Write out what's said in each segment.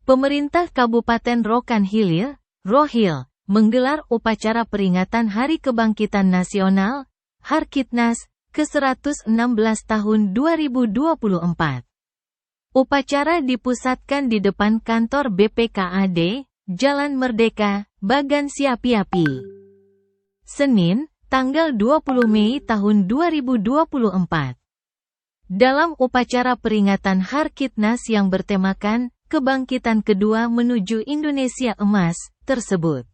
Pemerintah Kabupaten Rokan Hilir, Rohil, menggelar upacara peringatan Hari Kebangkitan Nasional, Harkitnas, ke-116 tahun 2024. Upacara dipusatkan di depan kantor BPKAD, Jalan Merdeka, Bagan Siapi-Api. Senin, tanggal 20 Mei tahun 2024. Dalam upacara peringatan Harkitnas yang bertemakan Kebangkitan Kedua Menuju Indonesia Emas tersebut,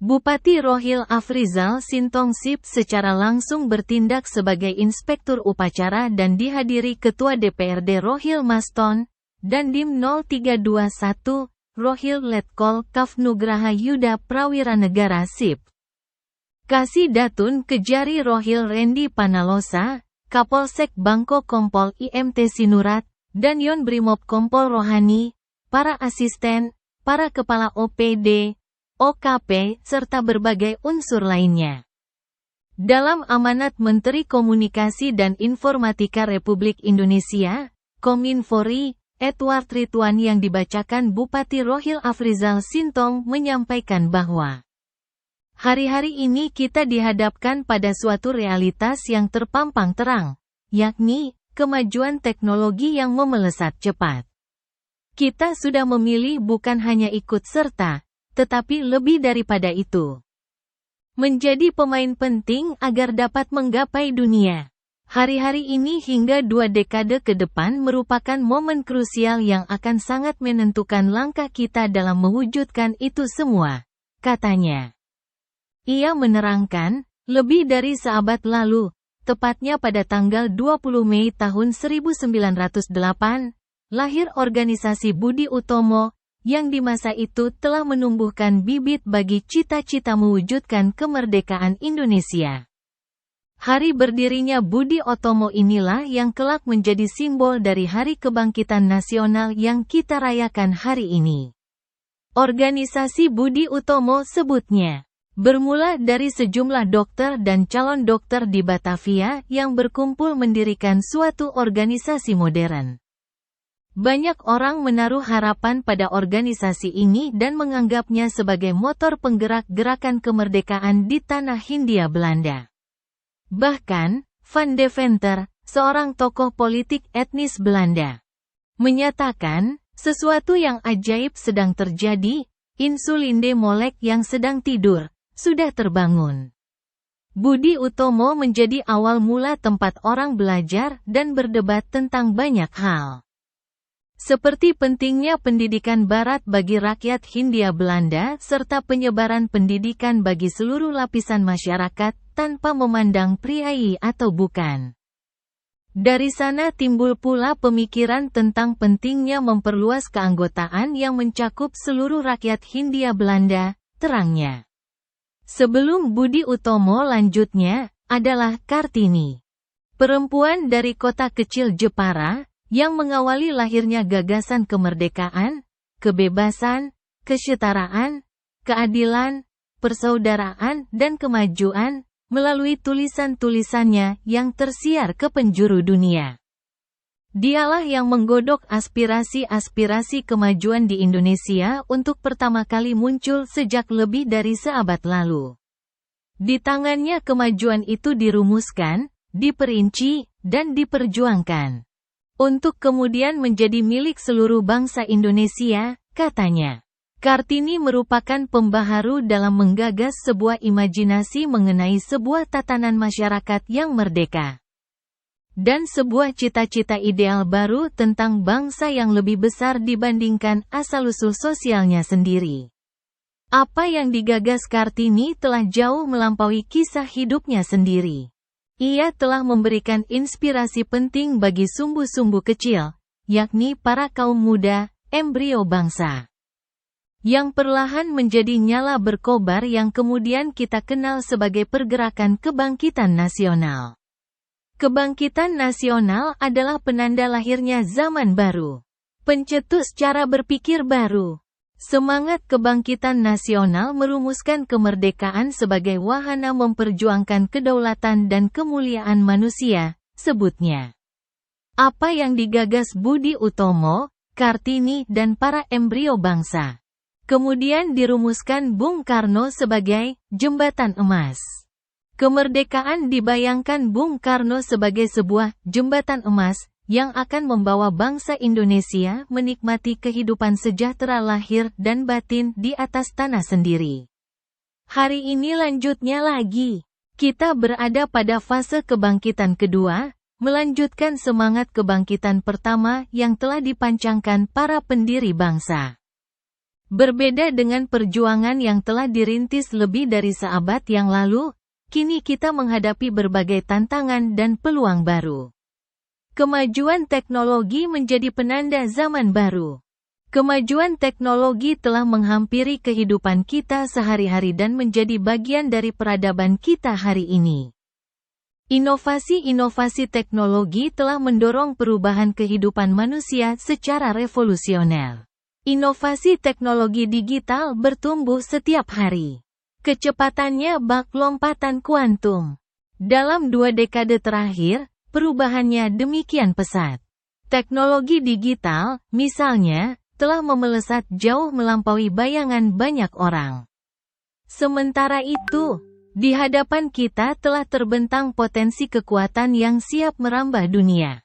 Bupati Rohil Afrizal Sintongsip secara langsung bertindak sebagai inspektur upacara dan dihadiri Ketua DPRD Rohil Maston, Dandim 0321, Rohil Letkol Kaf Nugraha Yuda Prawiranegara Sip. Kasih Datun Kejari Rohil Rendi Panalosa, Kapolsek Bangko Kompol IMT Sinurat, dan Yon Brimob Kompol Rohani, para asisten, para kepala OPD, OKP, serta berbagai unsur lainnya. Dalam amanat Menteri Komunikasi dan Informatika Republik Indonesia, Kominfo,ri, Edward Ridwan yang dibacakan Bupati Rohil Afrizal Sintong menyampaikan bahwa hari-hari ini kita dihadapkan pada suatu realitas yang terpampang terang, yakni kemajuan teknologi yang memelesat cepat. Kita sudah memilih bukan hanya ikut serta, tetapi lebih daripada itu, menjadi pemain penting agar dapat menggapai dunia. Hari-hari ini hingga 2 dekade ke depan merupakan momen krusial yang akan sangat menentukan langkah kita dalam mewujudkan itu semua, katanya. Ia menerangkan, lebih dari seabad lalu, tepatnya pada tanggal 20 Mei tahun 1908, lahir organisasi Budi Utomo, yang di masa itu telah menumbuhkan bibit bagi cita-cita mewujudkan kemerdekaan Indonesia. Hari berdirinya Budi Utomo inilah yang kelak menjadi simbol dari Hari Kebangkitan Nasional yang kita rayakan hari ini. Organisasi Budi Utomo sebutnya bermula dari sejumlah dokter dan calon dokter di Batavia yang berkumpul mendirikan suatu organisasi modern. Banyak orang menaruh harapan pada organisasi ini dan menganggapnya sebagai motor penggerak gerakan kemerdekaan di tanah Hindia Belanda. Bahkan, Van Deventer, seorang tokoh politik etnis Belanda, menyatakan, sesuatu yang ajaib sedang terjadi, insulinde molek yang sedang tidur sudah terbangun. Budi Utomo menjadi awal mula tempat orang belajar dan berdebat tentang banyak hal. Seperti pentingnya pendidikan Barat bagi rakyat Hindia Belanda serta penyebaran pendidikan bagi seluruh lapisan masyarakat tanpa memandang priai atau bukan. Dari sana timbul pula pemikiran tentang pentingnya memperluas keanggotaan yang mencakup seluruh rakyat Hindia Belanda, terangnya. Sebelum Budi Utomo lanjutnya, adalah Kartini, perempuan dari kota kecil Jepara, yang mengawali lahirnya gagasan kemerdekaan, kebebasan, kesetaraan, keadilan, persaudaraan dan kemajuan, melalui tulisan-tulisannya yang tersiar ke penjuru dunia. Dialah yang menggodok aspirasi-aspirasi kemajuan di Indonesia untuk pertama kali muncul sejak lebih dari seabad lalu. Di tangannya kemajuan itu dirumuskan, diperinci, dan diperjuangkan. Untuk kemudian menjadi milik seluruh bangsa Indonesia, katanya. Kartini merupakan pembaharu dalam menggagas sebuah imajinasi mengenai sebuah tatanan masyarakat yang merdeka. Dan sebuah cita-cita ideal baru tentang bangsa yang lebih besar dibandingkan asal-usul sosialnya sendiri. Apa yang digagas Kartini telah jauh melampaui kisah hidupnya sendiri. Ia telah memberikan inspirasi penting bagi sumbu-sumbu kecil, yakni para kaum muda, embrio bangsa, yang perlahan menjadi nyala berkobar yang kemudian kita kenal sebagai Pergerakan Kebangkitan Nasional. Kebangkitan nasional adalah penanda lahirnya zaman baru. Pencetus cara berpikir baru. Semangat kebangkitan nasional merumuskan kemerdekaan sebagai wahana memperjuangkan kedaulatan dan kemuliaan manusia, sebutnya. Apa yang digagas Budi Utomo, Kartini dan para embrio bangsa. Kemudian dirumuskan Bung Karno sebagai jembatan emas. Kemerdekaan dibayangkan Bung Karno sebagai sebuah jembatan emas yang akan membawa bangsa Indonesia menikmati kehidupan sejahtera lahir dan batin di atas tanah sendiri. Hari ini lanjutnya lagi. Kita berada pada fase kebangkitan kedua, melanjutkan semangat kebangkitan pertama yang telah dipancangkan para pendiri bangsa. Berbeda dengan perjuangan yang telah dirintis lebih dari seabad yang lalu, kini kita menghadapi berbagai tantangan dan peluang baru. Kemajuan teknologi menjadi penanda zaman baru. Kemajuan teknologi telah menghampiri kehidupan kita sehari-hari dan menjadi bagian dari peradaban kita hari ini. Inovasi-inovasi teknologi telah mendorong perubahan kehidupan manusia secara revolusioner. Inovasi teknologi digital bertumbuh setiap hari. Kecepatannya bak lompatan kuantum. Dalam 2 dekade terakhir, perubahannya demikian pesat. Teknologi digital, misalnya, telah memelesat jauh melampaui bayangan banyak orang. Sementara itu, di hadapan kita telah terbentang potensi kekuatan yang siap merambah dunia.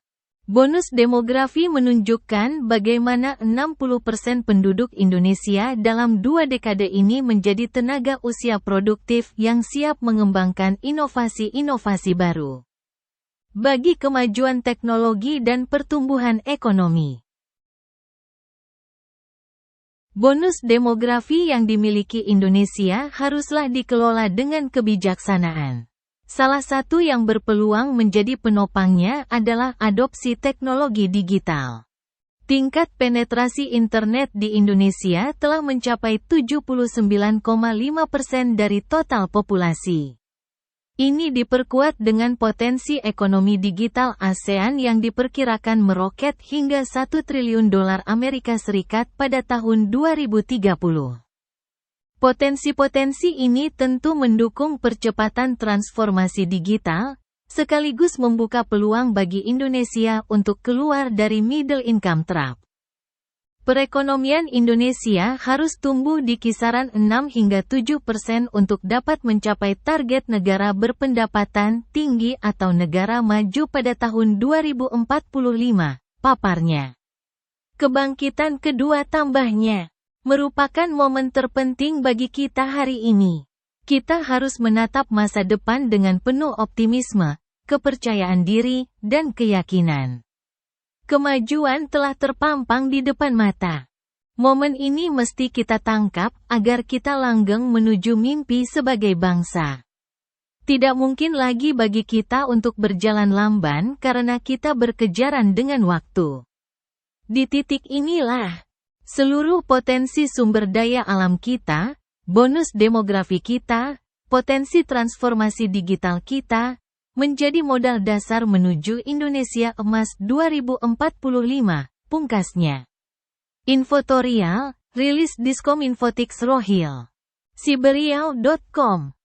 Bonus demografi menunjukkan bagaimana 60% penduduk Indonesia dalam 2 dekade ini menjadi tenaga usia produktif yang siap mengembangkan inovasi-inovasi baru bagi kemajuan teknologi dan pertumbuhan ekonomi. Bonus demografi yang dimiliki Indonesia haruslah dikelola dengan kebijaksanaan. Salah satu yang berpeluang menjadi penopangnya adalah adopsi teknologi digital. Tingkat penetrasi internet di Indonesia telah mencapai 79,5% dari total populasi. Ini diperkuat dengan potensi ekonomi digital ASEAN yang diperkirakan meroket hingga $1 triliun Amerika Serikat pada tahun 2030. Potensi-potensi ini tentu mendukung percepatan transformasi digital, sekaligus membuka peluang bagi Indonesia untuk keluar dari middle income trap. Perekonomian Indonesia harus tumbuh di kisaran 6 hingga 7% untuk dapat mencapai target negara berpendapatan tinggi atau negara maju pada tahun 2045, paparnya. Kebangkitan kedua tambahnya merupakan momen terpenting bagi kita hari ini. Kita harus menatap masa depan dengan penuh optimisme, kepercayaan diri, dan keyakinan. Kemajuan telah terpampang di depan mata. Momen ini mesti kita tangkap agar kita langgeng menuju mimpi sebagai bangsa. Tidak mungkin lagi bagi kita untuk berjalan lamban karena kita berkejaran dengan waktu. Di titik inilah seluruh potensi sumber daya alam kita, bonus demografi kita, potensi transformasi digital kita, menjadi modal dasar menuju Indonesia Emas 2045, pungkasnya. Infotorial, rilis Diskominfotics Rohil. Siberiau.com